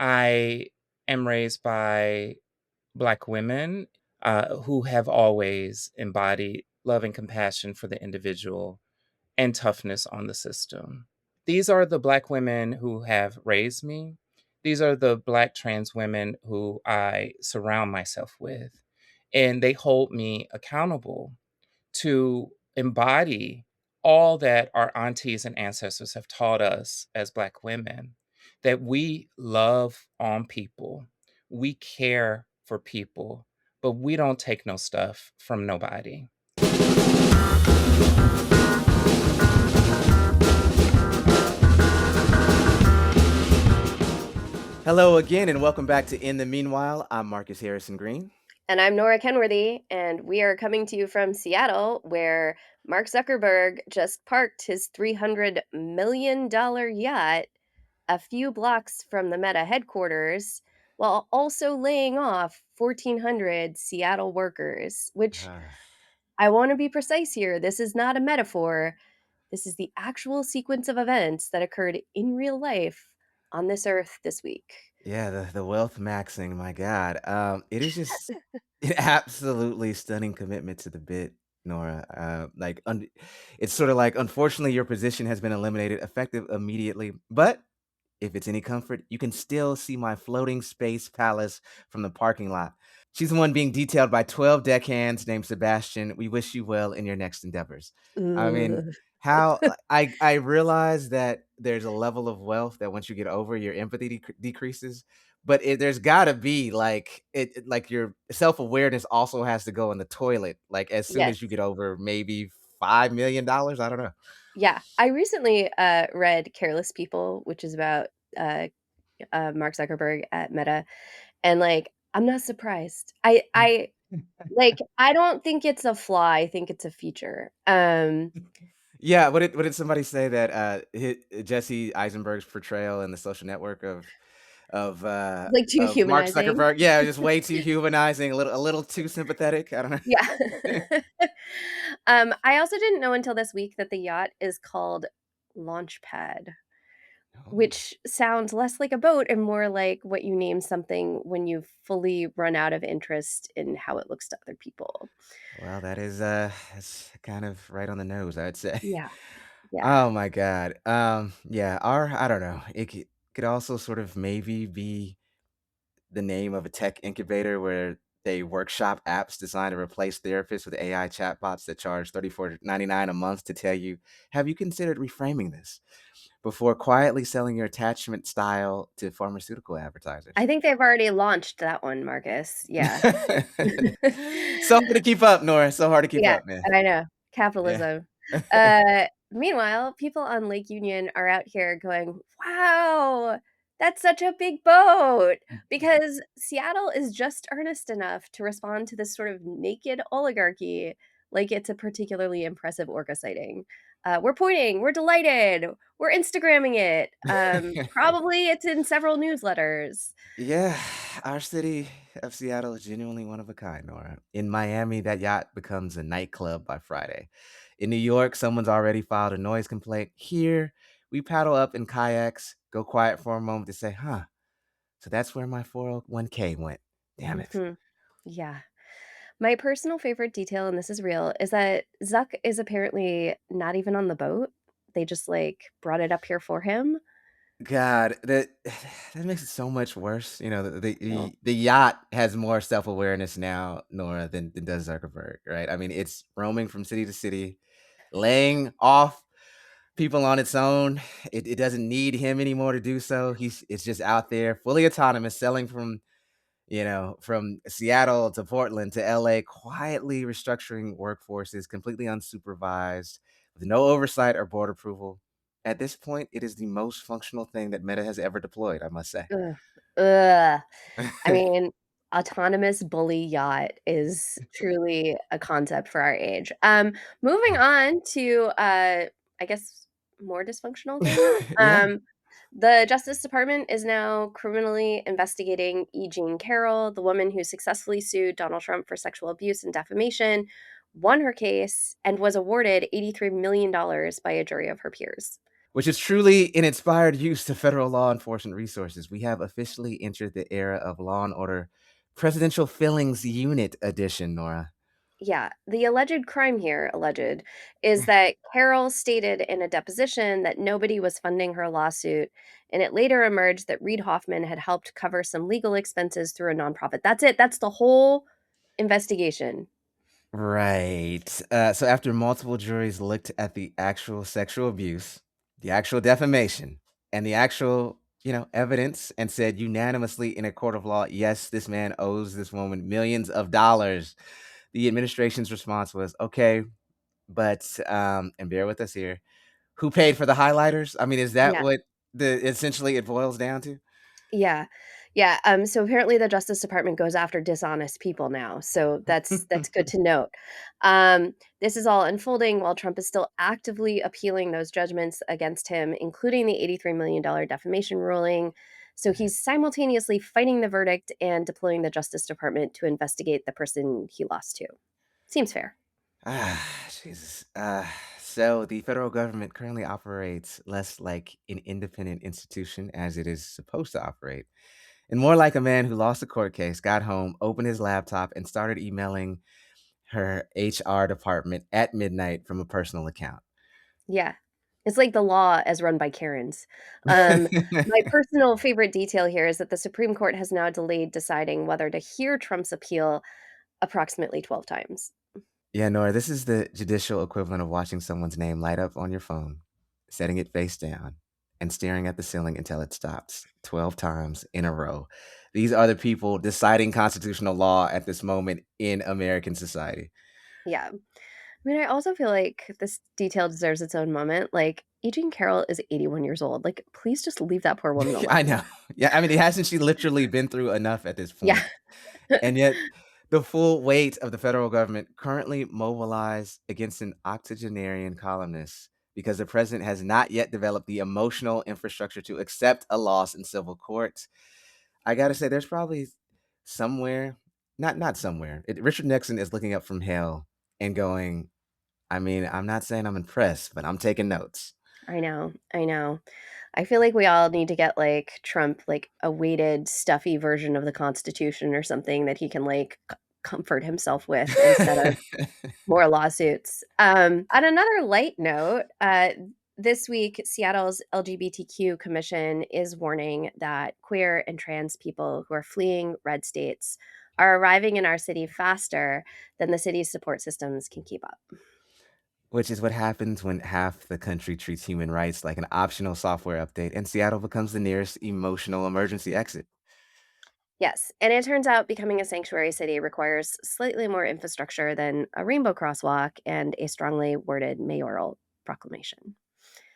I am raised by Black women who have always embodied love and compassion for the individual and toughness on the system. These are the Black women who have raised me. These are the Black trans women who I surround myself with. And they hold me accountable to embody all that our aunties and ancestors have taught us as Black women, that we love on people, we care for people, but we don't take no stuff from nobody. Hello again, and welcome back to In the Meanwhile. I'm Marcus Harrison Green. And I'm Nora Kenworthy, and we are coming to you from Seattle, where Mark Zuckerberg just parked his $300 million yacht a few blocks from the Meta headquarters, while also laying off 1,400 Seattle workers, which Ah, I want to be precise here. This is not a metaphor. This is the actual sequence of events that occurred in real life on this earth this week. yeah, the wealth maxing, my God. It is just an absolutely stunning commitment to the bit, Nora. It's sort of like, unfortunately, your position has been eliminated, effective immediately. But if it's any comfort, you can still see my floating space palace from the parking lot. She's the one being detailed by 12 deckhands named Sebastian. We wish you well in your next endeavors. I mean, Ugh. how I realize that there's a level of wealth that once you get over, your empathy decreases. But there's got to be like your self awareness also has to go in the toilet. Like as soon Yes. as you get over maybe $5 million. I don't know. Yeah, I recently, read Careless People, which is about, uh, Mark Zuckerberg at Meta, and, like, I'm not surprised. I don't think it's a flaw, I think it's a feature. Yeah, what did somebody say that, Jesse Eisenberg's portrayal in The Social Network Like, too of Mark humanizing. Zuckerberg, yeah, just way too humanizing, a little too sympathetic, I don't Yeah. know. I also didn't know until this week that the yacht is called Launchpad, Oh, which sounds less like a boat and more like what you name something when you've fully run out of interest in how it looks to other people. well, that's kind of right on the nose, I'd say. Yeah, yeah. Oh my god, yeah, I don't know, it could also sort of maybe be the name of a tech incubator where they workshop apps designed to replace therapists with AI chatbots that charge 34.99 a month to tell you, have you considered reframing this before quietly selling your attachment style to pharmaceutical I advertisers? think they've already launched that one, Marcus. Yeah. So hard to keep up, Nora. So hard to keep Yeah, up, man. I know. Yeah. Capitalism. Meanwhile, people on Lake Union are out here going, "Wow, that's such a big boat," because Seattle is just earnest enough to respond to this sort of naked oligarchy like it's a particularly impressive orca sighting. We're pointing, we're delighted, we're Instagramming it. Probably it's in several newsletters. Yeah, our city of Seattle is genuinely one of a kind, Nora. In Miami, that yacht becomes a nightclub by Friday. In New York, someone's already filed a noise complaint. Here, we paddle up in kayaks, go quiet for a moment to say, huh, so that's where my 401k went. Damn it. Mhm. Yeah. My personal favorite detail, and this is real, is that Zuck is apparently not even on the boat. They just, like, brought it up here for him. God, that that makes it so much worse. You know, the No. the, the yacht has more self-awareness now, Nora, than does Zuckerberg, right? I mean, it's roaming from city to city, laying off people on its own. It doesn't need him anymore to do so. It's just out there, fully autonomous, selling from Seattle to Portland to LA, quietly restructuring workforces, completely unsupervised, with no oversight or board approval. At this point, it is the most functional thing that Meta has ever deployed, I must say. Ugh. Ugh. I mean, autonomous bully yacht is truly a concept for our age. Moving on to, I guess, more dysfunctional things. Yeah. The Justice Department is now criminally investigating E. Jean Carroll, the woman who successfully sued Donald Trump for sexual abuse and defamation, won her case, and was awarded $83 million by a jury of her peers. which is truly an inspired use of federal law enforcement resources. We have officially entered the era of Law and Order Presidential Fillings Unit Edition, Nora. Yeah, the alleged crime here, alleged, is that Carol stated in a deposition that nobody was funding her lawsuit, and it later emerged that Reid Hoffman had helped cover some legal expenses through a nonprofit. That's it. That's the whole investigation. Right. So after multiple juries looked at the actual sexual abuse, the actual defamation, and the actual, evidence and said unanimously in a court of law, yes, this man owes this woman millions of dollars. The administration's response was, okay, but and bear with us here, who paid for the highlighters? I mean, is that Yeah. what the essentially it boils down to? Yeah. Yeah, so apparently the Justice Department goes after dishonest people now, so that's good to note. This is all unfolding while Trump is still actively appealing those judgments against him, including the $83 million defamation ruling. So he's simultaneously fighting the verdict and deploying the Justice Department to investigate the person he lost to. Seems fair. Ah, Jesus. So the federal government currently operates less like an independent institution as it is supposed to operate, and more like a man who lost a court case, got home, opened his laptop, and started emailing her HR department at midnight from a personal account. Yeah. It's like the law as run by Karens. My personal favorite detail here is that the Supreme Court has now delayed deciding whether to hear Trump's appeal approximately 12 times. Yeah, Nora, this is the judicial equivalent of watching someone's name light up on your phone, setting it face down, and staring at the ceiling until it stops 12 times in a row. These are the people deciding constitutional law at this moment in American society. Yeah. I mean, I also feel like this detail deserves its own moment. Like, E. Jean Carroll is 81 years old. Like, please just leave that poor woman I alone. know. Yeah, I mean, hasn't she literally been through enough at this Yeah. point? And yet, the full weight of the federal government currently mobilized against an octogenarian columnist because the president has not yet developed the emotional infrastructure to accept a loss in civil court. I gotta say, there's probably somewhere, not somewhere. Richard Nixon is looking up from hell and going, I mean, I'm not saying I'm impressed, but I'm taking notes. I know. I know. I feel like we all need to get like Trump like a weighted, stuffy version of the Constitution or something that he can like comfort himself with instead of more lawsuits. On another light note, this week, Seattle's LGBTQ Commission is warning that queer and trans people who are fleeing red states are arriving in our city faster than the city's support systems can keep up. Which is what happens when half the country treats human rights like an optional software update, and Seattle becomes the nearest emotional emergency exit. Yes, and it turns out becoming a sanctuary city requires slightly more infrastructure than a rainbow crosswalk and a strongly worded mayoral proclamation.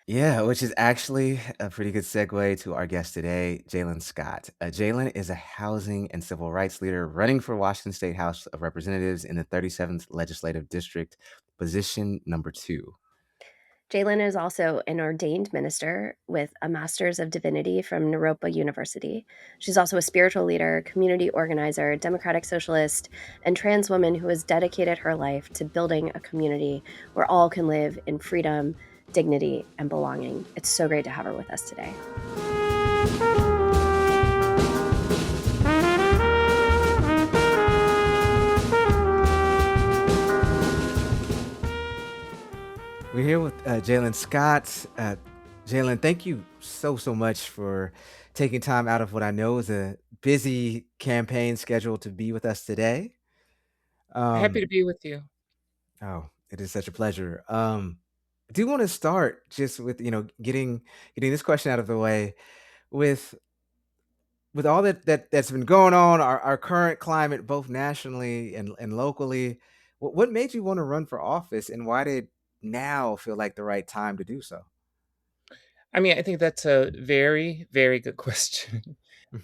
Yeah, which is actually a pretty good segue to our guest today, Jaelynn Scott. Jaelynn is a housing and civil rights leader running for Washington State House of Representatives in the 37th Legislative District, position number 2. Jalen is also an ordained minister with a Master's of Divinity from Naropa University. She's also a spiritual leader, community organizer, democratic socialist, and trans woman who has dedicated her life to building a community where all can live in freedom, dignity, and belonging. It's so great to have her with us today. We're here with Jaelynn Scott. Jaelynn, thank you so much for taking time out of what I know is a busy campaign schedule to be with us today. Happy Um, to be with you. oh, it is such a pleasure. I do want to start just with getting this question out of the way with all that's been going on, our current climate, both nationally and locally. What made you want to run for office, and why did now feel like the right time to do so? I mean, I think that's a very, very good question,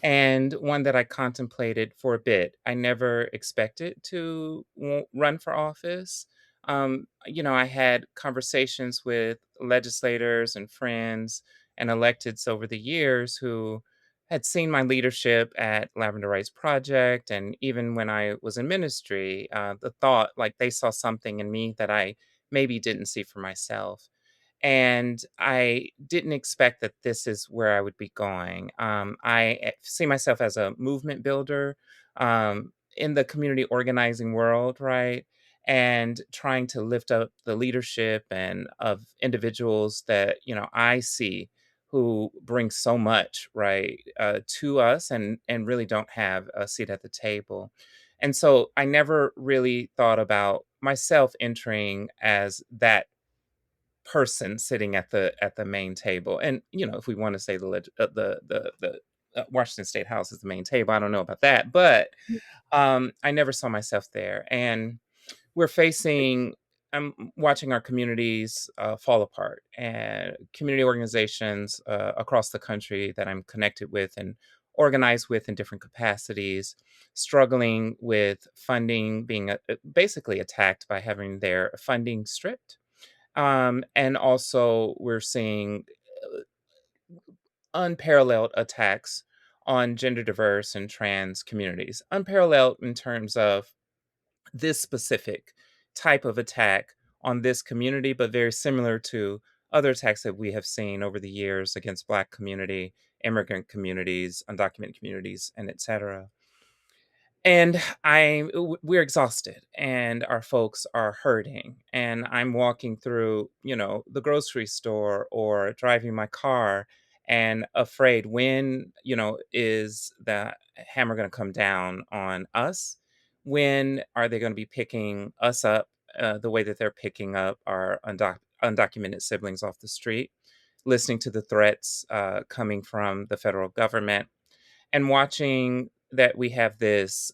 and one that I contemplated for a bit. I never expected to run for office. I had conversations with legislators and friends and electeds over the years who had seen my leadership at Lavender Rights Project, and even when I was in ministry, the thought like they saw something in me that I maybe didn't see for myself. and I didn't expect that this is where I would be going. See myself as a movement builder in the community organizing world, right? And trying to lift up the leadership and of individuals that I see who bring so much, right, to us, and really don't have a seat at the table. And so I never really thought about myself entering as that person sitting at the main table. And if we want to say the Washington State House is the main table, I don't know about that, but I never saw myself there. And we're facing I'm watching our communities fall apart, and community organizations across the country that I'm connected with and organized with in different capacities, struggling with funding, being basically attacked by having their funding stripped. And also, we're seeing unparalleled attacks on gender diverse and trans communities. Unparalleled in terms of this specific type of attack on this community, but very similar to other attacks that we have seen over the years against Black community, immigrant communities, undocumented communities, and etc. And we're exhausted, and our folks are hurting, and I'm walking through, the grocery store or driving my car and afraid, when, is the hammer going to come down on us? When are they going to be picking us up the way that they're picking up our undocumented siblings off the street? Listening to the threats coming from the federal government, and watching that we have this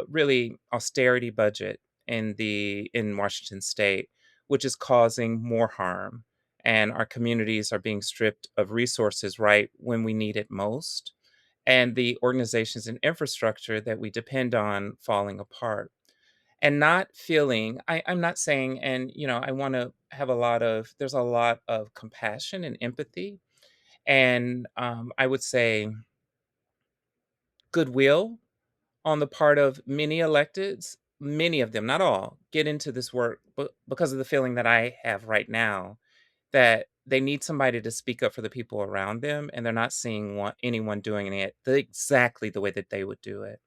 really austerity budget in Washington State, which is causing more harm, and our communities are being stripped of resources right when we need it most, and the organizations and infrastructure that we depend on falling apart. And not feeling, I'm not saying, and I want to have a lot of there's a lot of compassion and empathy, and I would say goodwill on the part of many electeds. Many of them, not all, get into this work because of the feeling that I have right now, that they need somebody to speak up for the people around them, and they're not seeing anyone doing it exactly the way that they would do it.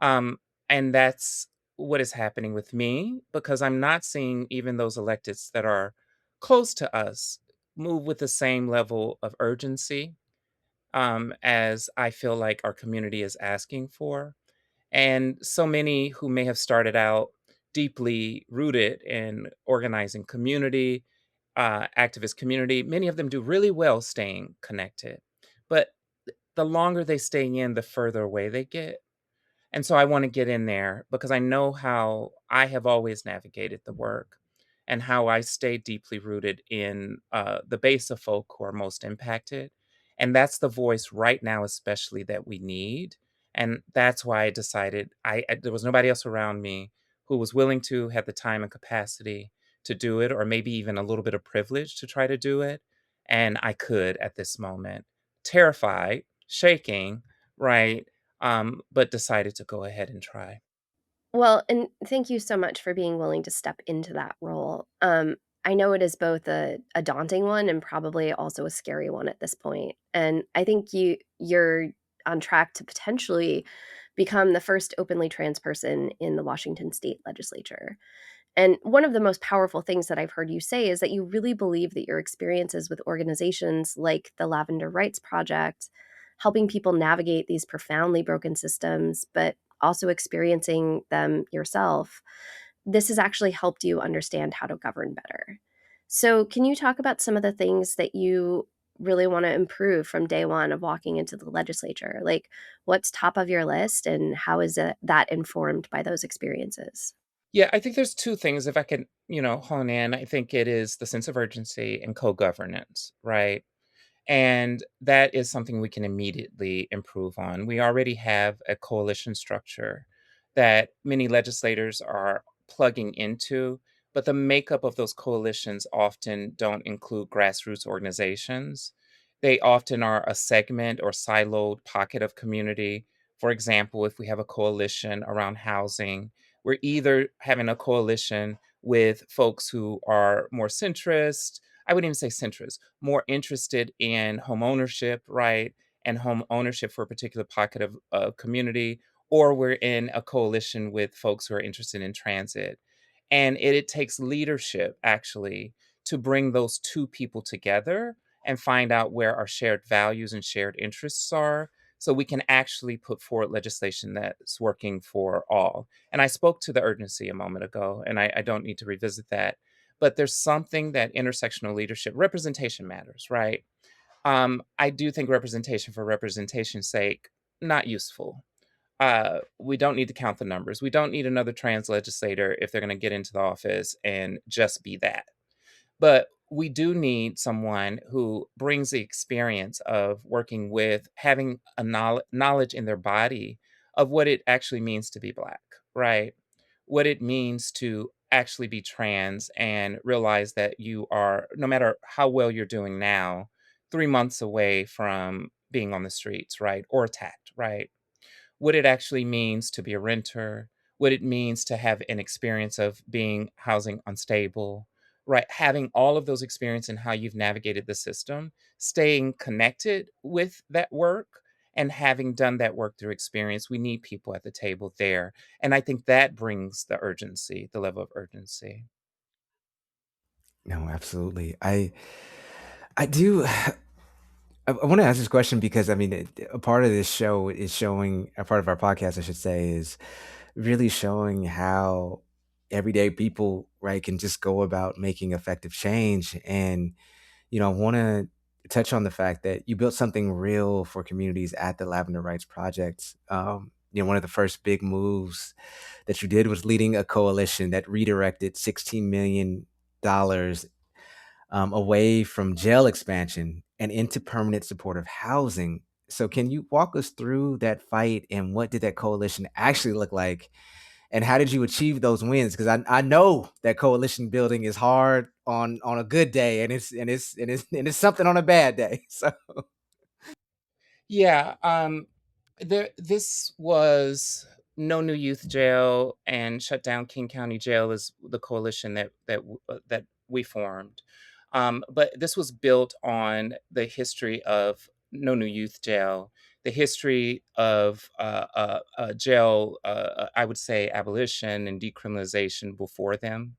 Um, and that's what is happening with me, because I'm not seeing even those electeds that are close to us move with the same level of urgency as I feel like our community is asking for. And so many who may have started out deeply rooted in organizing community, activist community, many of them do really well staying connected. But the longer they stay in, the further away they get. And so I want to get in there because I know how I have always navigated the work, and how I stay deeply rooted in the base of folk who are most impacted. And that's the voice right now, especially, that we need. And that's why I decided there was nobody else around me who was willing to have the time and capacity to do it, or maybe even a little bit of privilege to try to do it. And I could at this moment, terrified, shaking, right? But decided to go ahead and try. Well, and thank you so much for being willing to step into that role. I know it is both a daunting one and probably also a scary one at this point. And I think you're on track to potentially become the first openly trans person in the Washington state legislature. And one of the most powerful things that I've heard you say is that you really believe that your experiences with organizations like the Lavender Rights Project, helping people navigate these profoundly broken systems, but also experiencing them yourself, this has actually helped you understand how to govern better. So, can you talk about some of the things that you really want to improve from day one of walking into the legislature? Like, what's top of your list, and how is that informed by those experiences? Yeah, I think there's two things, if I can, hone in. I think it is the sense of urgency and co-governance, right? And that is something we can immediately improve on. We already have a coalition structure that many legislators are plugging into, but the makeup of those coalitions often don't include grassroots organizations. They often are a segment or siloed pocket of community. For example, if we have a coalition around housing, we're either having a coalition with folks who are more centrist, I wouldn't even say centrist, more interested in home ownership, right? And home ownership for a particular pocket of community, or we're in a coalition with folks who are interested in transit. And it takes leadership actually to bring those two people together and find out where our shared values and shared interests are so we can actually put forward legislation that's working for all. And I spoke to the urgency a moment ago, and I don't need to revisit that. But there's something that intersectional leadership representation matters, right? I do think representation for representation's sake, not useful. We don't need to count the numbers. We don't need another trans legislator if they're going to get into the office and just be that. But we do need someone who brings the experience of working with having a knowledge in their body of what it actually means to be Black, right? What it means to actually be trans and realize that you are, no matter how well you're doing now, 3 months away from being on the streets, right? Or attacked, right? What it actually means to be a renter, what it means to have an experience of being housing unstable, right? Having all of those experience and how you've navigated the system, staying connected with that work and having done that work through experience, we need people at the table there. And I think that brings the urgency, the level of urgency. No, absolutely. I do. I want to ask this question because I mean, a part of this show is showing, a part of our podcast, I should say, is really showing how everyday people, right, can just go about making effective change. And, I want to touch on the fact that you built something real for communities at the Lavender Rights Project. One of the first big moves that you did was leading a coalition that redirected $16 million away from jail expansion and into permanent supportive housing. So, can you walk us through that fight and what did that coalition actually look like? And how did you achieve those wins? Because I know that coalition building is hard on a good day, and it's something on a bad day. So, Yeah, this was No New Youth Jail and Shut Down King County Jail is the coalition that we formed. But this was built on the history of No New Youth Jail, the history of jail, I would say abolition and decriminalization before them,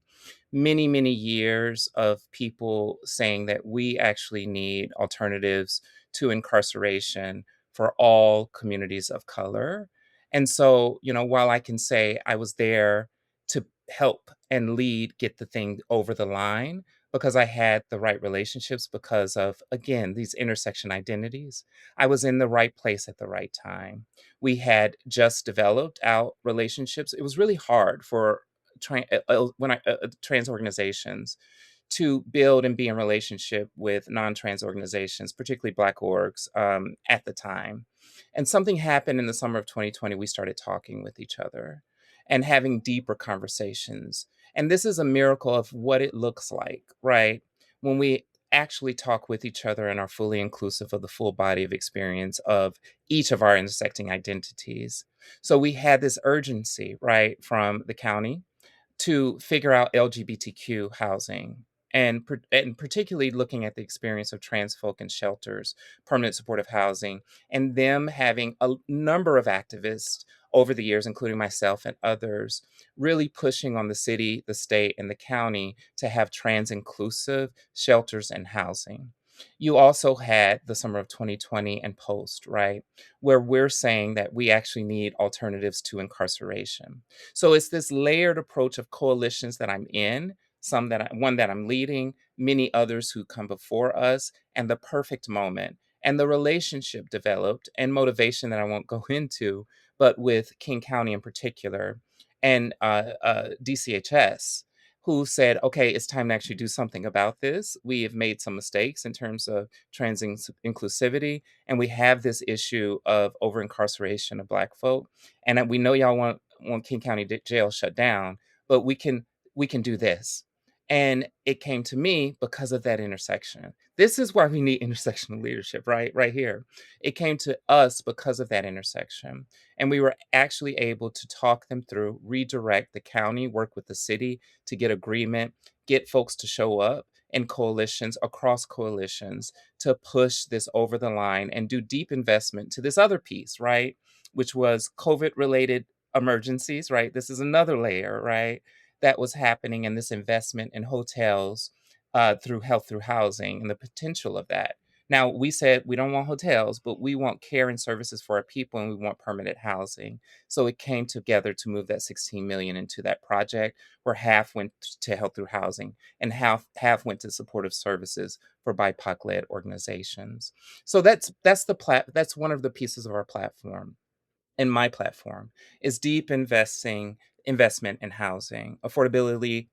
many, many years of people saying that we actually need alternatives to incarceration for all communities of color. And so, while I can say I was there to help and lead get the thing over the line because I had the right relationships, because of, again, these intersection identities, I was in the right place at the right time. We had just developed out relationships. It was really hard for trans organizations to build and be in relationship with non-trans organizations, particularly Black orgs, at the time. And something happened in the summer of 2020. We started talking with each other and having deeper conversations. And this is a miracle of what it looks like, right? When we actually talk with each other and are fully inclusive of the full body of experience of each of our intersecting identities. So we had this urgency, right, from the county to figure out LGBTQ housing, and particularly looking at the experience of trans folk in shelters, permanent supportive housing, and them having a number of activists over the years, including myself and others, really pushing on the city, the state, and the county to have trans inclusive shelters and housing. You also had the summer of 2020 and post, right? Where we're saying that we actually need alternatives to incarceration. So it's this layered approach of coalitions that I'm in, one that I'm leading, many others who come before us, and the perfect moment. And the relationship developed and motivation that I won't go into, but with King County in particular and DCHS, who said, okay, it's time to actually do something about this. We have made some mistakes in terms of inclusivity, and we have this issue of over incarceration of Black folk. And we know y'all want King County Jail shut down, but we can do this. And it came to me because of that intersection. This is why we need intersectional leadership, right? Right here. It came to us because of that intersection. And we were actually able to talk them through, redirect the county, work with the city to get agreement, get folks to show up, in coalitions, across coalitions, to push this over the line and do deep investment to this other piece, right? Which was COVID related emergencies, right? This is another layer, right? That was happening in this investment in hotels through health through housing and the potential of that. Now, we said we don't want hotels, but we want care and services for our people and we want permanent housing. So it came together to move that 16 million into that project where half went to health through housing and half went to supportive services for BIPOC led organizations. So that's one of the pieces of our platform in my platform is deep investment in housing. Affordability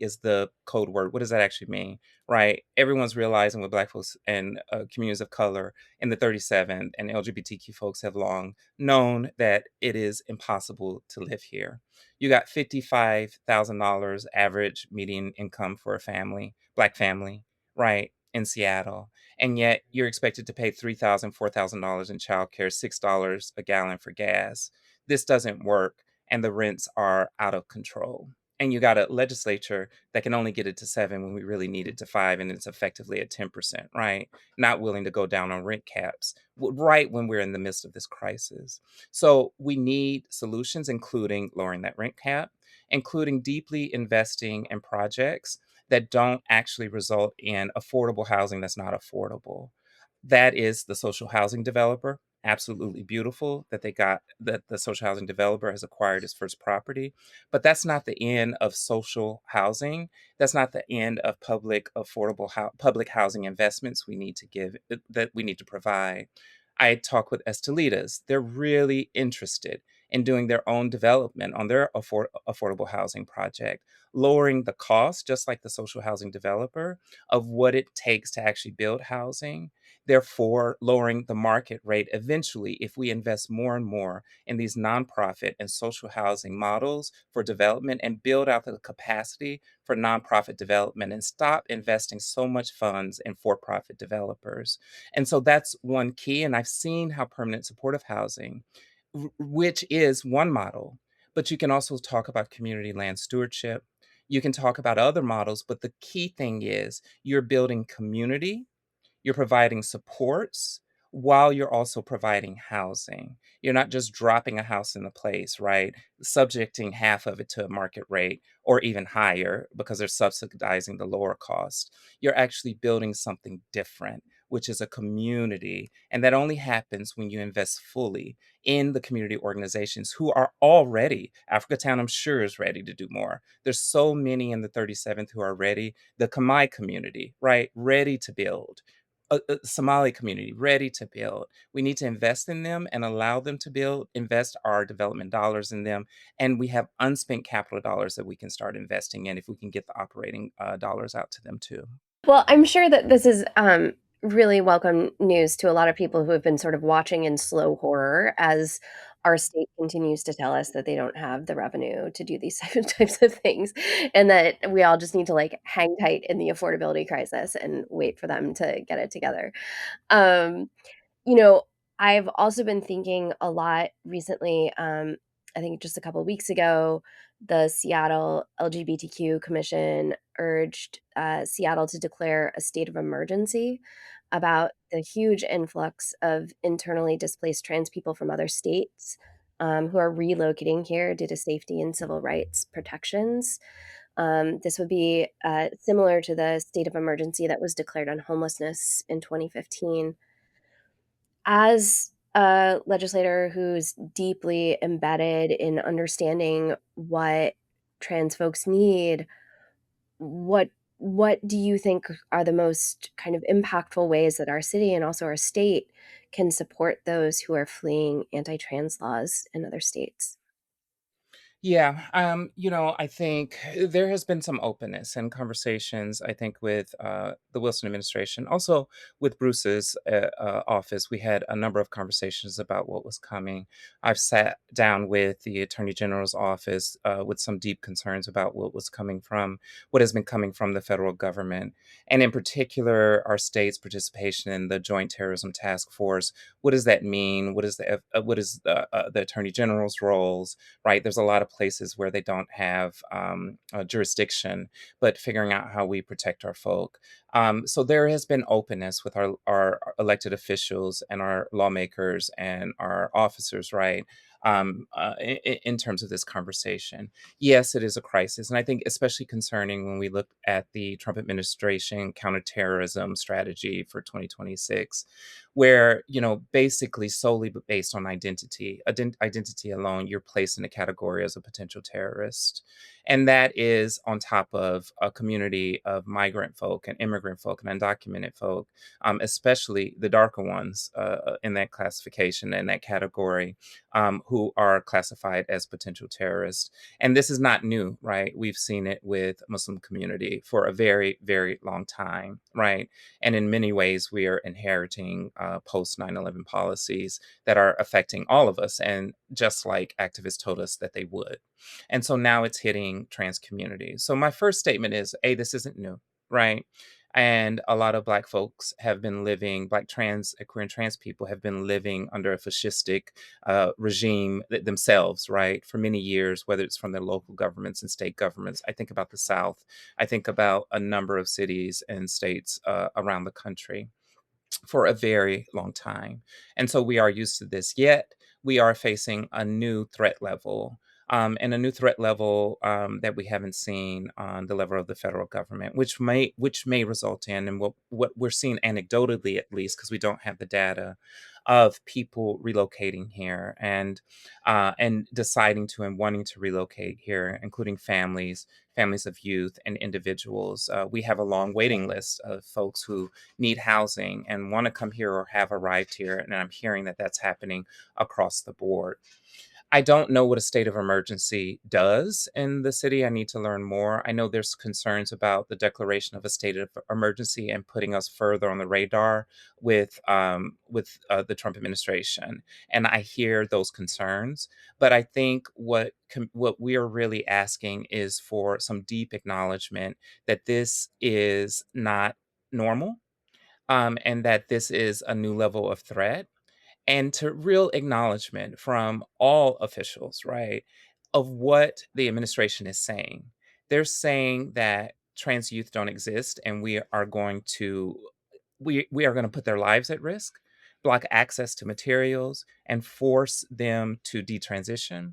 is the code word. What does that actually mean? Right? Everyone's realizing with black folks and communities of color in the 37th and LGBTQ folks have long known that it is impossible to live here. You got $55,000 average median income for a family, black family, right? In Seattle, and yet you're expected to pay $3,000, $4,000 in childcare, $6 a gallon for gas. This doesn't work, and the rents are out of control. And you got a legislature that can only get it to 7 when we really need it to 5, and it's effectively at 10%, right? Not willing to go down on rent caps, right when we're in the midst of this crisis. So we need solutions, including lowering that rent cap, including deeply investing in projects that don't actually result in affordable housing that's not affordable. That is the social housing developer. Absolutely beautiful that the social housing developer has acquired his first property, but that's not the end of social housing. That's not the end of public housing investments we need to give that we need to provide. I talk with Estelitas. They're really interested in doing their own development on their affordable housing project, lowering the cost, just like the social housing developer, of what it takes to actually build housing, therefore lowering the market rate eventually if we invest more and more in these nonprofit and social housing models for development and build out the capacity for nonprofit development and stop investing so much funds in for-profit developers. And so that's one key. And I've seen how permanent supportive housing, which is one model, but you can also talk about community land stewardship. You can talk about other models, but the key thing is you're building community, you're providing supports while you're also providing housing. You're not just dropping a house in a place, right? Subjecting half of it to a market rate or even higher because they're subsidizing the lower cost. You're actually building something different, which is a community. And that only happens when you invest fully in the community organizations who are already, Africatown, I'm sure, is ready to do more. There's so many in the 37th who are ready. The Khmer community, right? Ready to build Somali community ready to build. We need to invest in them and allow them to build, invest our development dollars in them. And we have unspent capital dollars that we can start investing in if we can get the operating dollars out to them too. Well, I'm sure that this is really welcome news to a lot of people who have been sort of watching in slow horror as our state continues to tell us that they don't have the revenue to do these types of things, and that we all just need to like hang tight in the affordability crisis and wait for them to get it together. Um, you know, I've also been thinking a lot recently, I think just a couple of weeks ago, the Seattle LGBTQ Commission urged, Seattle to declare a state of emergency about the huge influx of internally displaced trans people from other states, who are relocating here due to safety and civil rights protections. This would be, similar to the state of emergency that was declared on homelessness in 2015. As a legislator who's deeply embedded in understanding what trans folks need, what what do you think are the most kind of impactful ways that our city and also our state can support those who are fleeing anti-trans laws in other states? Yeah, I think there has been some openness and conversations. I think with the Wilson administration, also with Bruce's office, we had a number of conversations about what was coming. I've sat down with the Attorney General's office with some deep concerns about what has been coming from the federal government, and in particular, our state's participation in the Joint Terrorism Task Force. What does that mean? What is the Attorney General's roles? Right? There's a lot of of places where they don't have jurisdiction, but figuring out how we protect our folk. So there has been openness with our elected officials and our lawmakers and our officers, right? In terms of this conversation. Yes, it is a crisis. And I think especially concerning when we look at the Trump administration counterterrorism strategy for 2026, where, basically solely based on identity alone, you're placed in a category as a potential terrorist. And that is on top of a community of migrant folk and immigrant folk and undocumented folk, especially the darker ones in that classification and that category, who are classified as potential terrorists. And this is not new, right? We've seen it with Muslim community for a very, very long time, right? And in many ways, we are inheriting post 9/11 policies that are affecting all of us, and just like activists told us that they would. And so now it's hitting trans communities. So my first statement is, A, this isn't new, right? And a lot of Black folks have been living, Black trans, queer and trans people have been living under a fascistic regime themselves, right, for many years, whether it's from their local governments and state governments. I think about the South. I think about a number of cities and states around the country for a very long time. And so we are used to this. Yet we are facing a new threat level. And a new threat level that we haven't seen on the level of the federal government, which may result in, and what we're seeing anecdotally at least, because we don't have the data, of people relocating here and deciding to and wanting to relocate here, including families of youth and individuals. We have a long waiting list of folks who need housing and want to come here or have arrived here. And I'm hearing that that's happening across the board. I don't know what a state of emergency does in the city. I need to learn more. I know there's concerns about the declaration of a state of emergency and putting us further on the radar with the Trump administration, and I hear those concerns. But I think what we are really asking is for some deep acknowledgement that this is not normal, and that this is a new level of threat, and to real acknowledgement from all officials, right, of what the administration is saying. They're saying that trans youth don't exist, and we are going to put their lives at risk, block access to materials, and force them to detransition.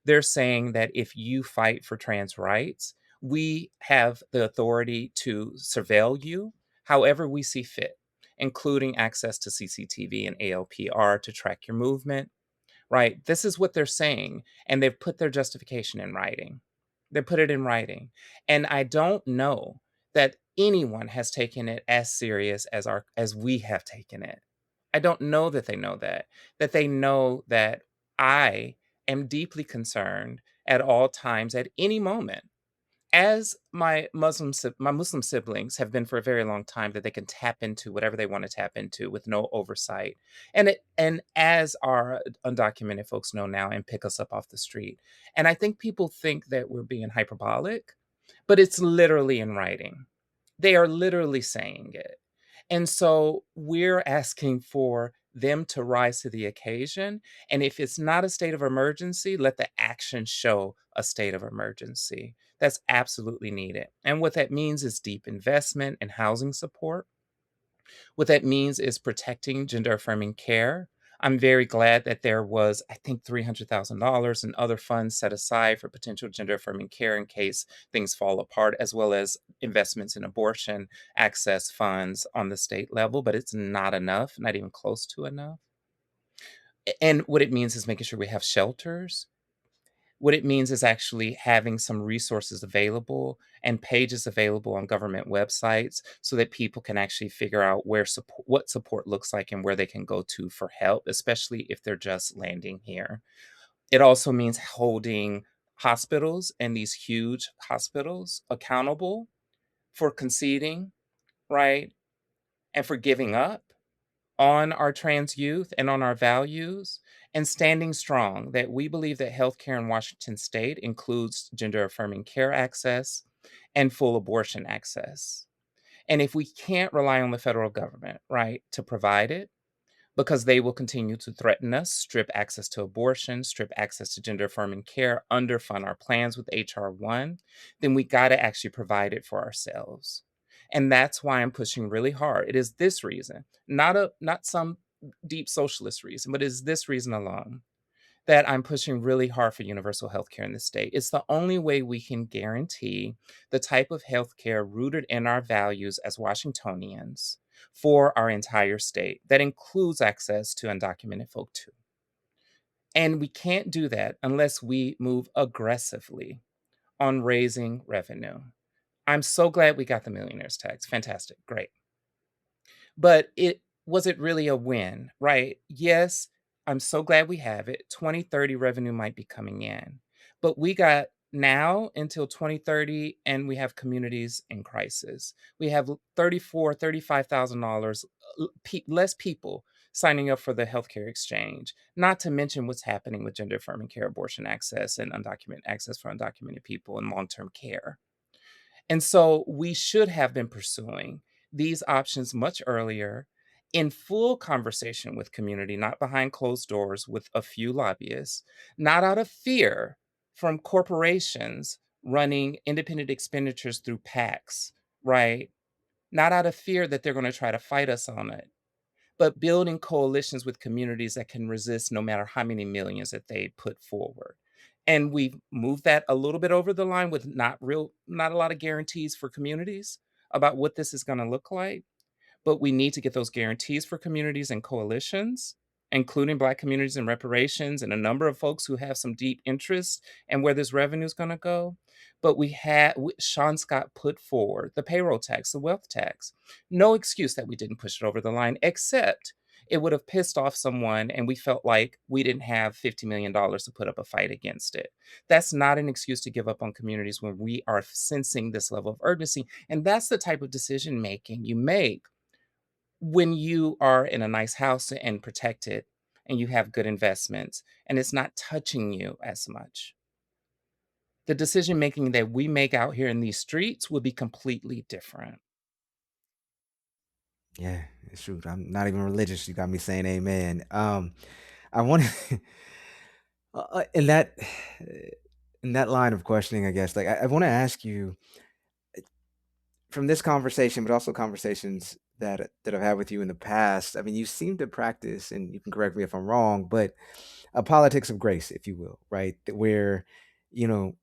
They're saying that if you fight for trans rights, we have the authority to surveil you however we see fit, including access to CCTV and ALPR to track your movement, right? This is what they're saying. And they've put their justification in writing. They put it in writing. And I don't know that anyone has taken it as serious as we have taken it. I don't know that they know that they know that I am deeply concerned at all times, at any moment, as my Muslim siblings have been for a very long time, that they can tap into whatever they want to tap into with no oversight. And as our undocumented folks know now, and pick us up off the street. And I think people think that we're being hyperbolic, but it's literally in writing. They are literally saying it. And so we're asking for them to rise to the occasion. And if it's not a state of emergency, let the action show a state of emergency. That's absolutely needed. And what that means is deep investment in housing support. What that means is protecting gender affirming care. I'm very glad that there was, I think, $300,000 and other funds set aside for potential gender affirming care in case things fall apart, as well as investments in abortion access funds on the state level, but it's not enough, not even close to enough. And what it means is making sure we have shelters. What it means is actually having some resources available and pages available on government websites so that people can actually figure out what support looks like and where they can go to for help, especially if they're just landing here. It also means holding hospitals and these huge hospitals accountable for conceding, right? And for giving up on our trans youth and on our values, and standing strong that we believe that healthcare in Washington state includes gender affirming care access and full abortion access. And if we can't rely on the federal government, right, to provide it, because they will continue to threaten us, strip access to abortion, strip access to gender affirming care, underfund our plans with HR1, then we got to actually provide it for ourselves. And that's why I'm pushing really hard. It is this reason, not some deep socialist reason, but it is this reason alone that I'm pushing really hard for universal health care in the state. It's the only way we can guarantee the type of health care rooted in our values as Washingtonians for our entire state that includes access to undocumented folk too. And we can't do that unless we move aggressively on raising revenue. I'm so glad we got the millionaires tax. Fantastic. Great. But it was it really a win, right? Yes, I'm so glad we have it. 2030 revenue might be coming in. But we got now until 2030 and we have communities in crisis. We have 34, $35,000 less people signing up for the healthcare exchange, not to mention what's happening with gender affirming care, abortion access, and undocumented access for undocumented people in long term care. And so we should have been pursuing these options much earlier in full conversation with community, not behind closed doors with a few lobbyists, not out of fear from corporations running independent expenditures through PACs, right? Not out of fear that they're going to try to fight us on it, but building coalitions with communities that can resist no matter how many millions that they put forward. And we've moved that a little bit over the line with not a lot of guarantees for communities about what this is going to look like, but we need to get those guarantees for communities and coalitions, including Black communities and reparations, and a number of folks who have some deep interest in where this revenue is going to go. But Sean Scott put forward the payroll tax, the wealth tax. No excuse that we didn't push it over the line, except it would have pissed off someone and we felt like we didn't have $50 million to put up a fight against it. That's not an excuse to give up on communities when we are sensing this level of urgency. And that's the type of decision making you make when you are in a nice house and protected and you have good investments and it's not touching you as much. The decision making that we make out here in these streets will be completely different. Yeah, it's true. I'm not even religious. You got me saying amen. I want to in that in that line of questioning, I guess. Like, I want to ask you from this conversation, but also conversations that I've had with you in the past. I mean, you seem to practice, and you can correct me if I'm wrong, but a politics of grace, if you will, right? Where you know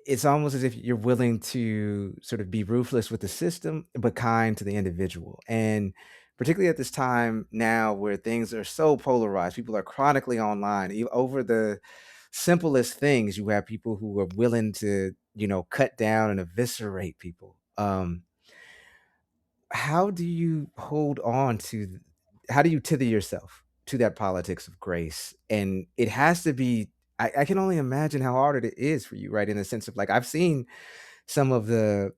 it's almost as if you're willing to sort of be ruthless with the system, but kind to the individual. And particularly at this time now where things are so polarized, people are chronically online over the simplest things. You have people who are willing to, cut down and eviscerate people. How do you hold on to, how do you tether yourself to that politics of grace? And it has to be, I can only imagine how hard it is for you, right? In the sense of, like, I've seen some of the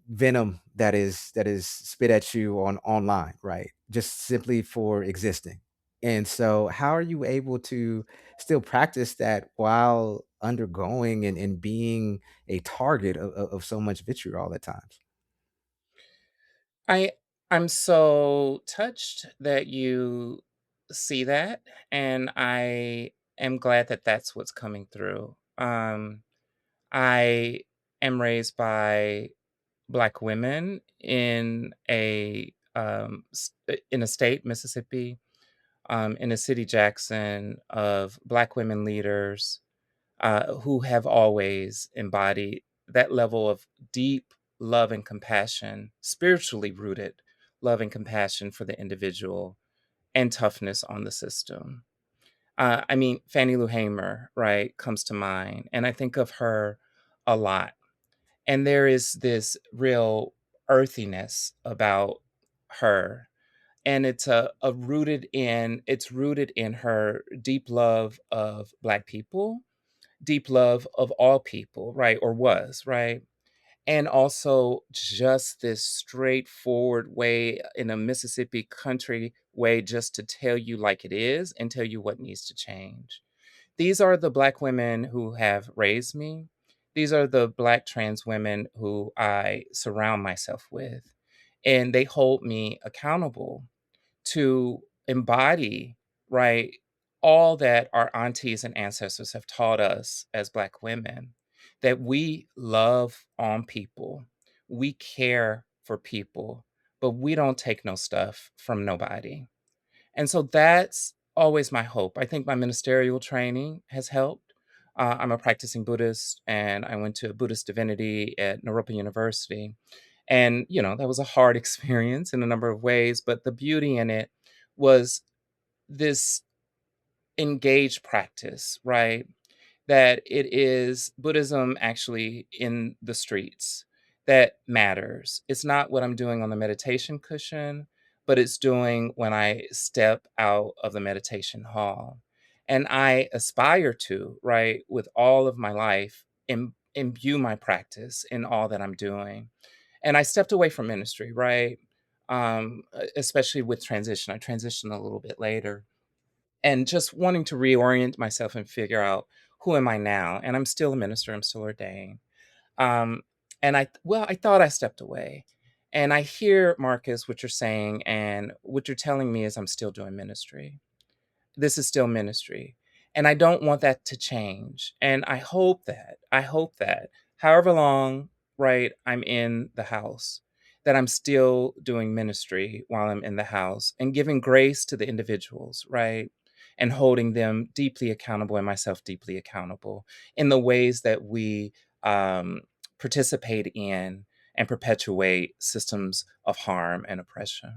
venom that is spit at you online, right? Just simply for existing. And so how are you able to still practice that while undergoing and being a target of so much vitriol at times? I I'm so touched that you see that, and I am glad that that's what's coming through. I am raised by Black women in a state, Mississippi, in a city, Jackson, of Black women leaders who have always embodied that level of deep love and compassion, spiritually rooted love and compassion for the individual and toughness on the system. I mean, Fannie Lou Hamer, right, comes to mind, and I think of her a lot. And there is this real earthiness about her, and it's rooted in her deep love of Black people, deep love of all people, right? Or was, right? And also just this straightforward way in a Mississippi country way just to tell you like it is and tell you what needs to change. These are the Black women who have raised me. These are the Black trans women who I surround myself with. and they hold me accountable to embody, right, all that our aunties and ancestors have taught us as Black women, that we love on people, we care for people, but we don't take no stuff from nobody. And so that's always my hope. I think my ministerial training has helped. I'm a practicing Buddhist, and I went to Buddhist divinity at Nora University. And, that was a hard experience in a number of ways, but the beauty in it was this engaged practice, right? That it is Buddhism actually in the streets that matters. It's not what I'm doing on the meditation cushion, but it's doing when I step out of the meditation hall. And I aspire to, right, with all of my life, imbue my practice in all that I'm doing. And I stepped away from ministry, right? Especially with transition. I transitioned a little bit later and just wanting to reorient myself and figure out who am I now? And I'm still a minister, I'm still ordained. Um, and I thought I stepped away. And I hear, Marcus, what you're saying, and what you're telling me is I'm still doing ministry. This is still ministry. And I don't want that to change. And I hope that however long, right, I'm in the house, that I'm still doing ministry while I'm in the house and giving grace to the individuals, right? And holding them deeply accountable and myself deeply accountable in the ways that we um, participate in and perpetuate systems of harm and oppression.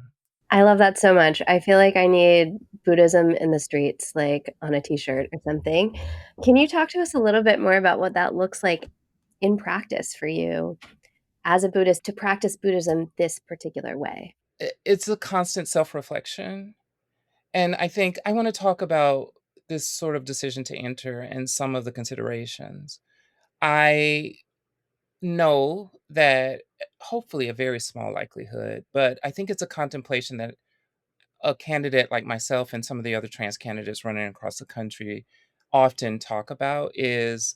I love that so much. I feel like I need Buddhism in the streets, like, on a T-shirt or something. Can you talk to us a little bit more about what that looks like in practice for you as a Buddhist to practice Buddhism this particular way? It's a constant self reflection. And I think I want to talk about this sort of decision to enter and some of the considerations. I know that hopefully a very small likelihood, but I think it's a contemplation that a candidate like myself and some of the other trans candidates running across the country often talk about is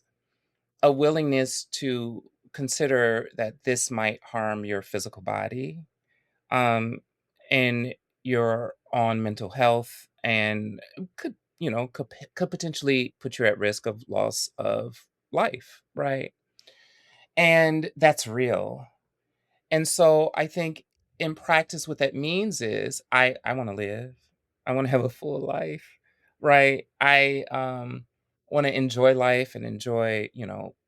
a willingness to consider that this might harm your physical body, um, and your own mental health, and could potentially put you at risk of loss of life, right? And that's real. And so I think in practice, what that means is I want to live. I want to have a full life, right? I want to enjoy life and enjoy,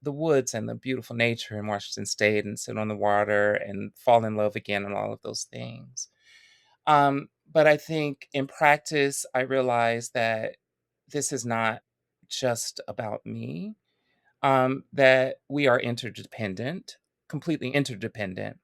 the woods and the beautiful nature in Washington State and sit on the water and fall in love again and all of those things. But I think in practice, I realize that this is not just about me, that we are interdependent, completely interdependent,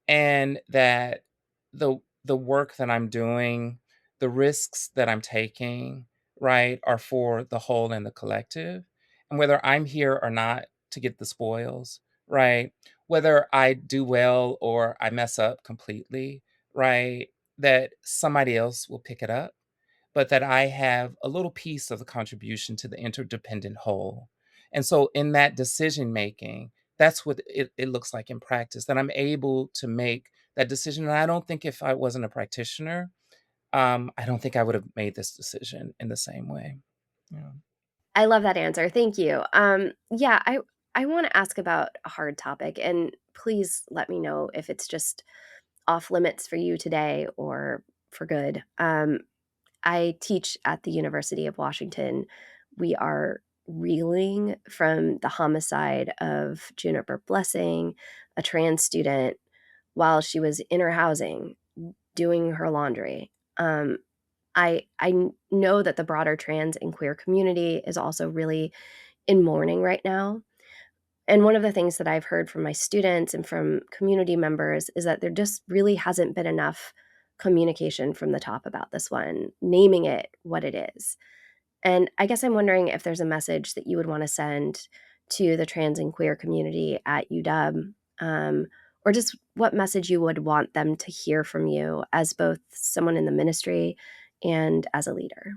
and that the work that I'm doing, the risks that I'm taking, right, are for the whole and the collective. And whether I'm here or not to get the spoils, right, whether I do well or I mess up completely, right, that somebody else will pick it up, but that I have a little piece of the contribution to the interdependent whole. And so in that decision making, that's what it looks like in practice, that I'm able to make that decision. And I don't think if I wasn't a practitioner, I don't think I would have made this decision in the same way. Yeah. I love that answer, thank you. Yeah, I wanna ask about a hard topic, and please let me know if it's just off limits for you today or for good. I teach at the University of Washington. We are reeling from the homicide of Juniper Blessing, a trans student, while she was in her housing doing her laundry. Know that the broader trans and queer community is also really in mourning right now. And one of the things that I've heard from my students and from community members is that there just really hasn't been enough communication from the top about this one, naming it what it is. And I guess I'm wondering if there's a message that you would want to send to the trans and queer community at UW, or just what message you would want them to hear from you as both someone in the ministry and as a leader.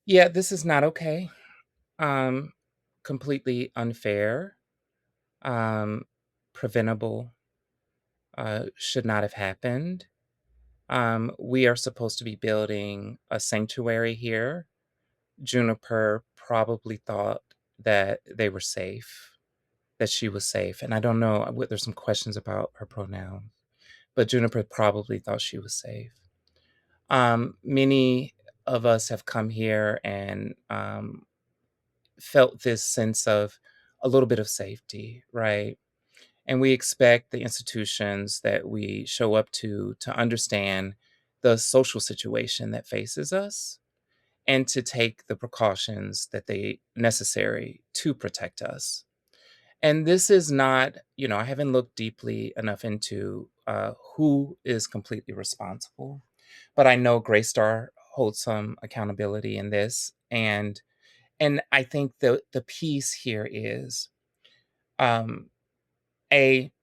Yeah, this is not okay. Um, Completely unfair, um, preventable, should not have happened. We are supposed to be building a sanctuary here. Juniper probably thought that they were safe, that she was safe. And I don't know, there's some questions about her pronouns, but Juniper probably thought she was safe. Many of us have come here and felt this sense of a little bit of safety, right? And we expect the institutions that we show up to understand the social situation that faces us and to take the precautions that they necessary to protect us. And this is not, I haven't looked deeply enough into who is completely responsible, but I know Graystar holds some accountability in this. And I think the piece here is, um,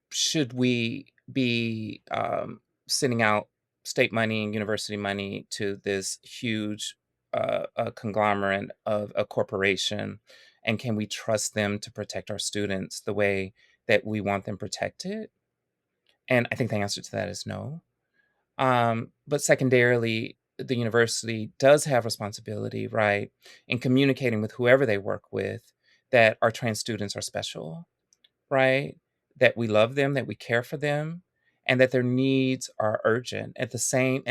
should we be sending out state money and university money to this huge conglomerate of a corporation? And can we trust them to protect our students the way that we want them protected? And I think the answer to that is no. But secondarily, the university does have responsibility, right, in communicating with whoever they work with that our trans students are special, right? That we love them, that we care for them, and that their needs are urgent. At the same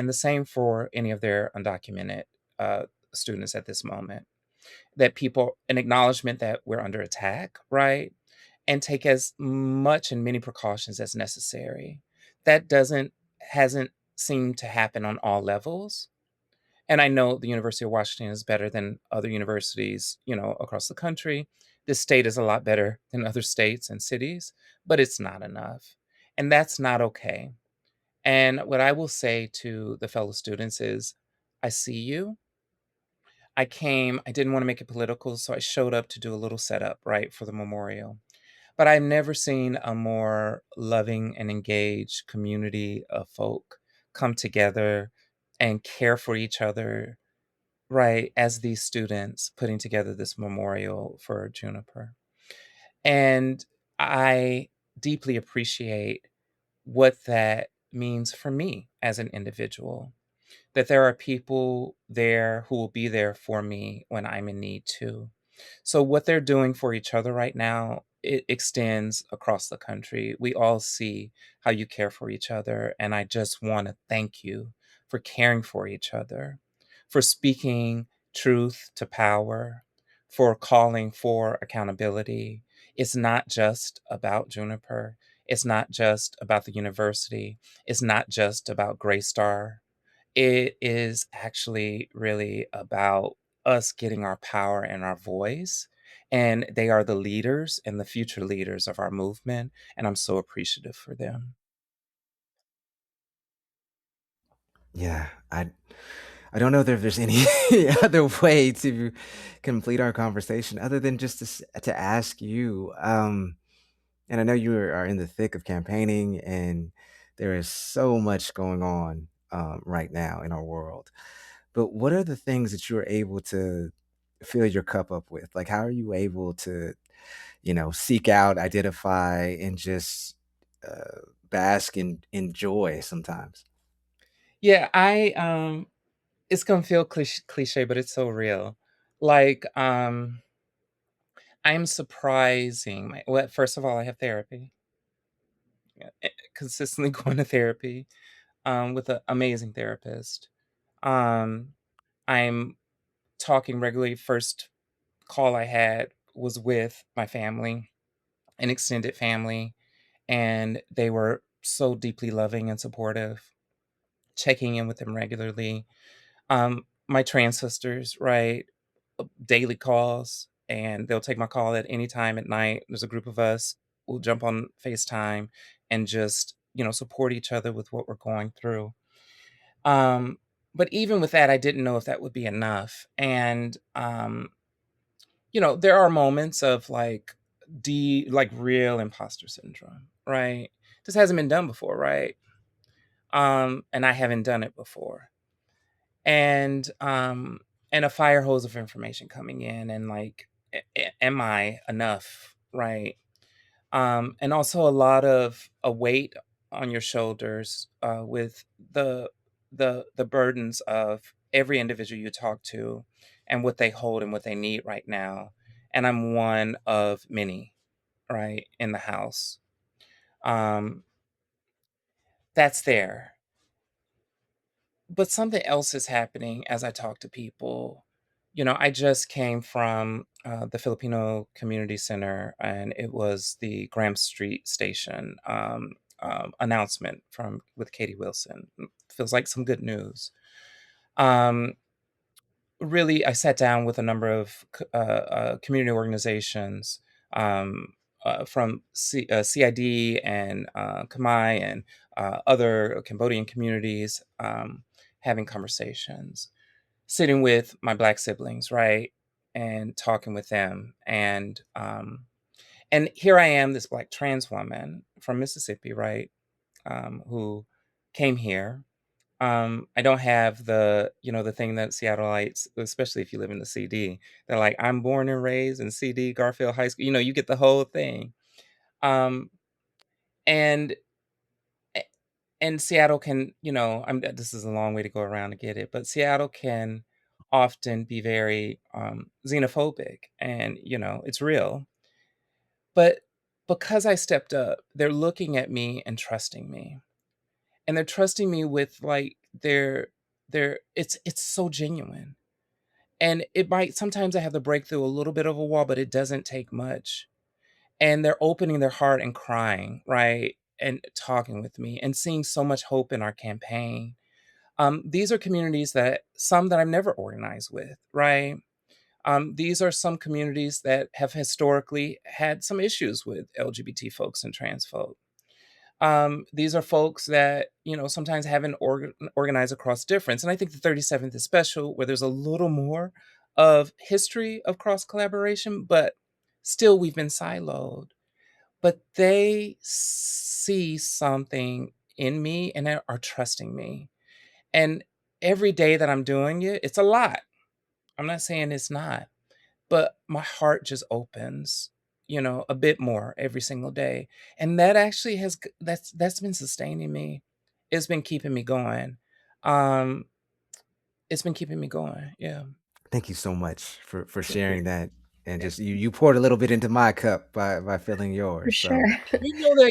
for any of their undocumented uh, students at this moment. That people an acknowledgement that we're under attack, right? And take as much and many precautions as necessary. That doesn't hasn't seemed to happen on all levels. And I know the University of Washington is better than other universities, across the country. This state is a lot better than other states and cities, but it's not enough. And that's not okay. And what I will say to the fellow students is, I see you. I didn't want to make it political, so I showed up to do a little setup, right, for the memorial. But I've never seen a more loving and engaged community of folk come together and care for each other, right, as these students putting together this memorial for Juniper. And I deeply appreciate what that means for me as an individual, that there are people there who will be there for me when I'm in need too. So what they're doing for each other right now, it extends across the country. We all see how you care for each other, and I just want to thank you for caring for each other, for speaking truth to power, for calling for accountability. It's not just about Juniper. It's not just about the university. It's not just about Graystar. It is actually really about us getting our power and our voice, and they are the leaders and the future leaders of our movement, and I'm so appreciative for them. Yeah, I don't know if there's any other way to complete our conversation other than just to ask you. And I know you are in the thick of campaigning, and there is so much going on right now in our world. But what are the things that you're able to fill your cup up with? Like, how are you able to, seek out, identify, and just bask in joy sometimes? Yeah, it's gonna feel cliche, but it's so real. Like, I'm surprising well, first of all, I have therapy. Yeah, consistently going to therapy, with an amazing therapist. Um, I'm talking regularly. First call I had was with my family, an extended family, and they were so deeply loving and supportive, checking in with them regularly. My trans sisters, right? Daily calls, and they'll take my call at any time at night. There's a group of us. We'll jump on FaceTime and just, support each other with what we're going through. Um, but even with that, I didn't know if that would be enough. And there are moments of like real imposter syndrome, right? This hasn't been done before, right? And I haven't done it before. And a fire hose of information coming in and like am I enough, right? And also a lot of a weight on your shoulders with the burdens of every individual you talk to and what they hold and what they need right now. And I'm one of many, right, in the house. Um, that's there. But something else is happening as I talk to people. I just came from the Filipino Community Center, and it was the Graham Street Station announcement from with Katie Wilson. Feels like some good news. Um, Really, I sat down with a number of community organizations from CID and Khmer and other Cambodian communities, having conversations, sitting with my Black siblings, right, and talking with them, and here I am, this Black trans woman from Mississippi, right, who came here. I don't have the thing that Seattleites, especially if you live in the CD, they're like, I'm born and raised in CD, Garfield High School. You get the whole thing. Um, and a- and Seattle can, this is a long way to go around to get it, but Seattle can often be very xenophobic, and it's real. But because I stepped up, they're looking at me and trusting me, and they're trusting me with like their it's so genuine. And it might sometimes I have to break through a little bit of a wall, but it doesn't take much. And they're opening their heart and crying, right? And talking with me and seeing so much hope in our campaign. These are communities that some that I've never organized with, right? These are some communities that have historically had some issues with LGBT folks and trans folks. These are folks that, sometimes haven't organized across difference. And I think the 37th is special, where there's a little more of history of cross collaboration, but still we've been siloed. But they see something in me and are trusting me. And every day that I'm doing it, it's a lot. I'm not saying it's not, but my heart just opens, a bit more every single day. And that actually that's been sustaining me. It's been keeping me going. Um, it's been keeping me going. Yeah. Thank you so much for Thank you. sharing that, and just you poured a little bit into my cup by filling For yours. sure. So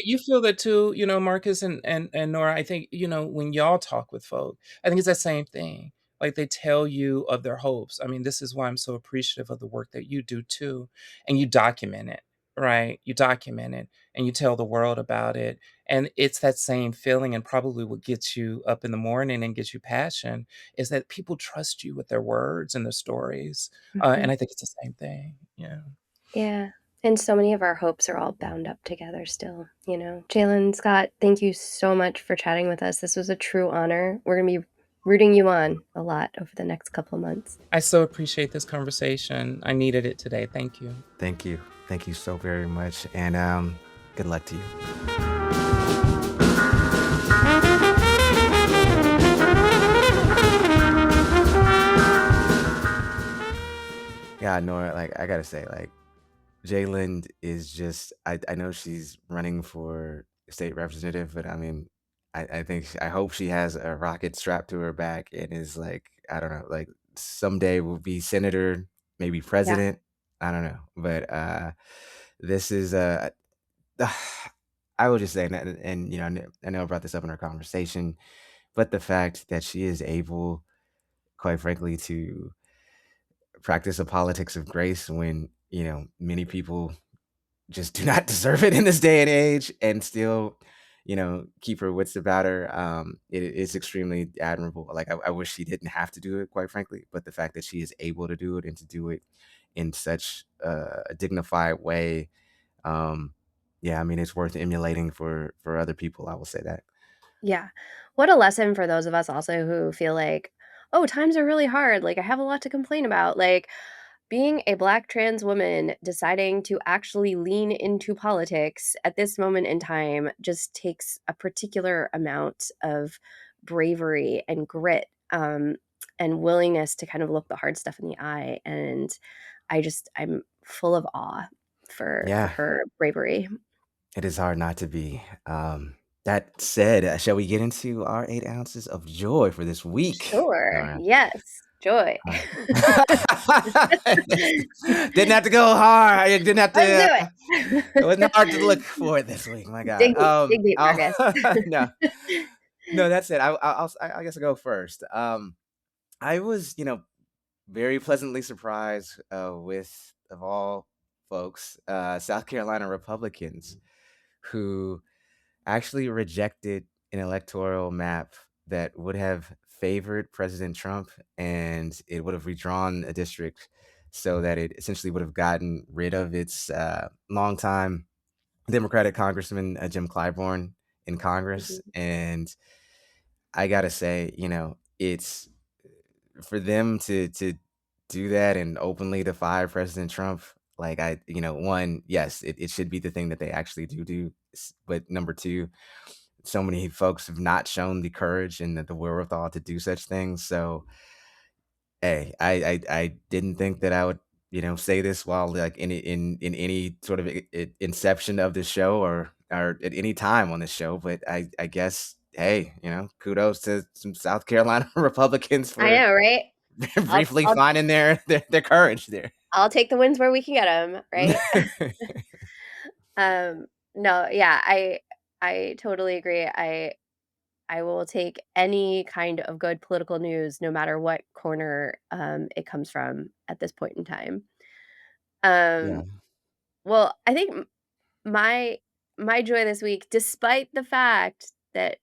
You feel that too, Marcus and Nora. I think, when y'all talk with folk, I think it's that same thing. Like they tell you of their hopes. I mean, this is why I'm so appreciative of the work that you do too. And you document it, right? You document it and you tell the world about it. And it's that same feeling, and probably what gets you up in the morning and gets you passion is that people trust you with their words and their stories. And Mhm. I think it's the same thing. Yeah. Yeah, and so many of our hopes are all bound up together still, you know? Jaelynn Scott, thank you so much for chatting with us. This was a true honor. We're gonna be rooting you on a lot over the next couple of months. I so appreciate this conversation. I needed it today. Thank you. thank you so very much, and good luck to you. Yeah, Nora, like I gotta say, like Jaelynn is just I know she's running for state representative, but I mean, I hope she has a rocket strapped to her back and is like, I don't know, like someday will be senator, maybe Yeah, president. I don't know. But this is I would just say, and I know I brought this up in our conversation, but the fact that she is able, quite frankly, to practice a politics of grace when, many people just do not deserve it in this day and age, and still, keep her wits about her. It is extremely admirable. Like I wish she didn't have to do it, quite frankly, but the fact that she is able to do it and to do it in such a dignified way, um, yeah, I mean, it's worth emulating for other people. I will say that. yeah. What a lesson for those of us also who feel like, "Oh, times are really hard, like, I have a lot to complain about." Like, being a Black trans woman deciding to actually lean into politics at this moment in time just takes a particular amount of bravery and grit, and willingness to kind of look the hard stuff in the eye, and I'm full of awe for Yeah, her bravery. it is hard not to be. That said, shall we get into our 8 ounces of joy for this week, Sure. Nora? Yes. Joy. All right. Didn't have to go hard. It didn't have Let's to. do It wasn't it. hard to look for it this week. My God. Dig deep, I'll, Marcus. no, no. That's it. I guess I'll go first. I was, very pleasantly surprised with, of all folks, South Carolina Republicans who actually rejected an electoral map that would have favored President Trump, and it would have redrawn a district so that it essentially would have gotten rid of its longtime Democratic Congressman Jim Clyburn in Congress. Mhm. And I gotta say, it's for them to do that and openly defy President Trump. Like one, yes, it should be the thing that they actually do. But number two, so many folks have not shown the courage and the wherewithal to do such things. So, hey, I didn't think that I would, say this while like in any sort of inception of this show or at any time on this show, but I guess, hey, kudos to some South Carolina Republicans I for know, right? I'll briefly I'll finding their courage there. I'll take the wins where we can get them, right? No, yeah, I totally agree. I will take any kind of good political news no matter what corner, it comes from at this point in time. Yeah. Um, well, I think my my joy this week, despite the fact that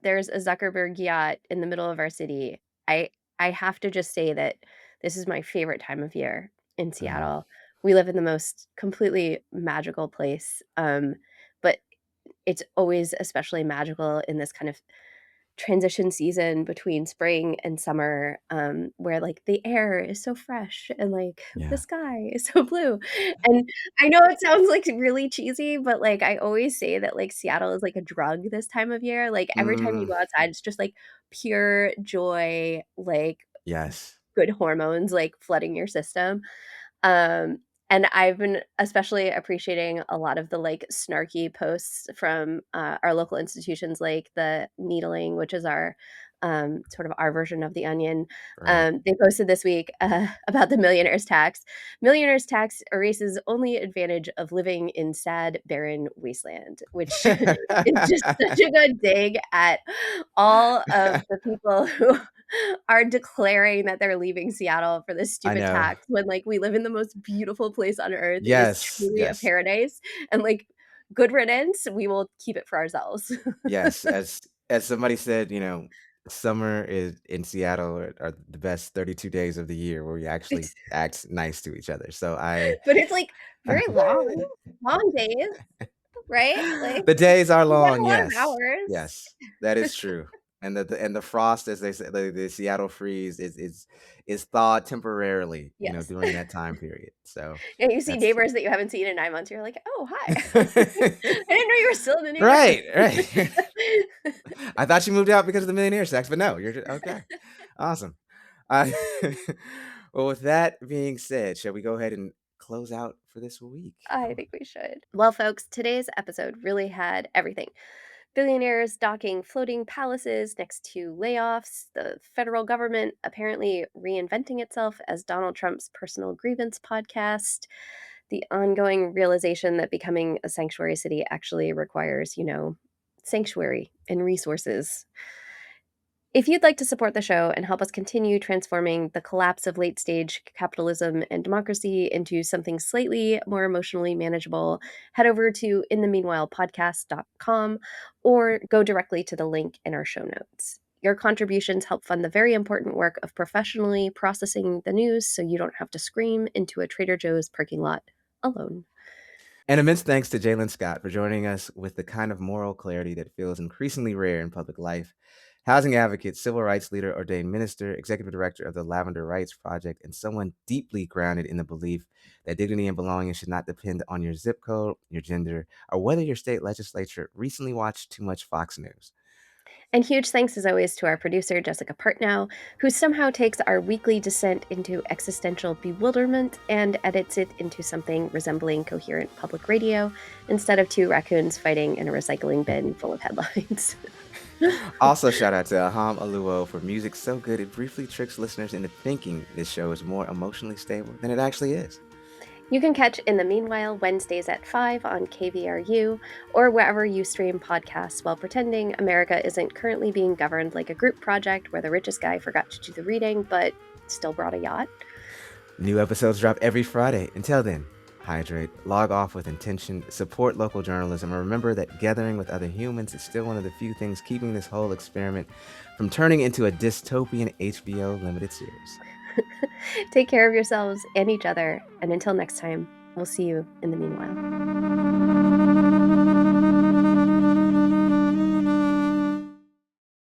there's a Zuckerberg yacht in the middle of our city, I I have to just say that this is my favorite time of year in Uh, Seattle. We live in the most completely magical place, but it's always especially magical in this kind of transition season between spring and summer, where, like, the air is so fresh and, like, the yeah. sky is so blue, and I know it sounds, like, really cheesy, but, like, I always say that, like, Seattle is like a drug this time of year, like, every time you Mm, go outside, it's just, like, pure joy, like, yes. good hormones, like, flooding your system, um, and I've been especially appreciating a lot of the, like, snarky posts from, our local institutions, like the Needling, which is our, sort of our version of The Onion. Right. They posted this week, about the millionaire's tax. "Millionaire's tax erases only advantage of living in sad, barren wasteland," which is just such a good dig at all of the people who are declaring that they're leaving Seattle for this I stupid know. tax when, like, we live in the most beautiful place on earth. It is Yes. truly a Yes. paradise, and, like, good riddance, we will keep it for ourselves. Yes, as somebody said, summer is in Seattle are the best 32 days of the year where we actually It's act nice to each other. So I but it's, like, very long, long days, right? Like, the days are we have long, a lot of yes. hours. Yes, that is true. And the frost, as they say, the Seattle freeze is thawed temporarily, Yes. during that time period. So And you see that's true. neighbors that you haven't seen in 9 months, you're like, "Oh, hi. I didn't know you were still in the neighborhood." Right, right. I thought you moved out because of the millionaire sex, but no, okay. Awesome. Uh, well, with that being said, shall we go ahead and close out for this week? I think we should. Well, folks, today's episode really had everything. Billionaires docking floating palaces next to layoffs, the federal government apparently reinventing itself as Donald Trump's personal grievance podcast, the ongoing realization that becoming a sanctuary city actually requires, sanctuary and resources. If you'd like to support the show and help us continue transforming the collapse of late stage capitalism and democracy into something slightly more emotionally manageable, head over to inthemeanwhilepodcast.com or go directly to the link in our show notes. Your contributions help fund the very important work of professionally processing the news so you don't have to scream into a Trader Joe's parking lot alone. And immense thanks to Jaelynn Scott for joining us with the kind of moral clarity that feels increasingly rare in public life. Housing advocate, civil rights leader, ordained minister, executive director of the Lavender Rights Project, and someone deeply grounded in the belief that dignity and belonging should not depend on your zip code, your gender, or whether your state legislature recently watched too much Fox News. And huge thanks, as always, to our producer, Jessica Partnow, who somehow takes our weekly descent into existential bewilderment and edits it into something resembling coherent public radio instead of two raccoons fighting in a recycling bin full of headlines. Also, shout out to Aham Aluo for music so good it briefly tricks listeners into thinking this show is more emotionally stable than it actually is. You can catch In the Meanwhile Wednesdays at 5 on KVRU or wherever you stream podcasts while pretending America isn't currently being governed like a group project where the richest guy forgot to do the reading but still brought a yacht. New episodes drop every Friday. Until then, hydrate, log off with intention, support local journalism, and remember that gathering with other humans is still one of the few things keeping this whole experiment from turning into a dystopian HBO limited series. Take care of yourselves and each other, and until next time, we'll see you in the meanwhile.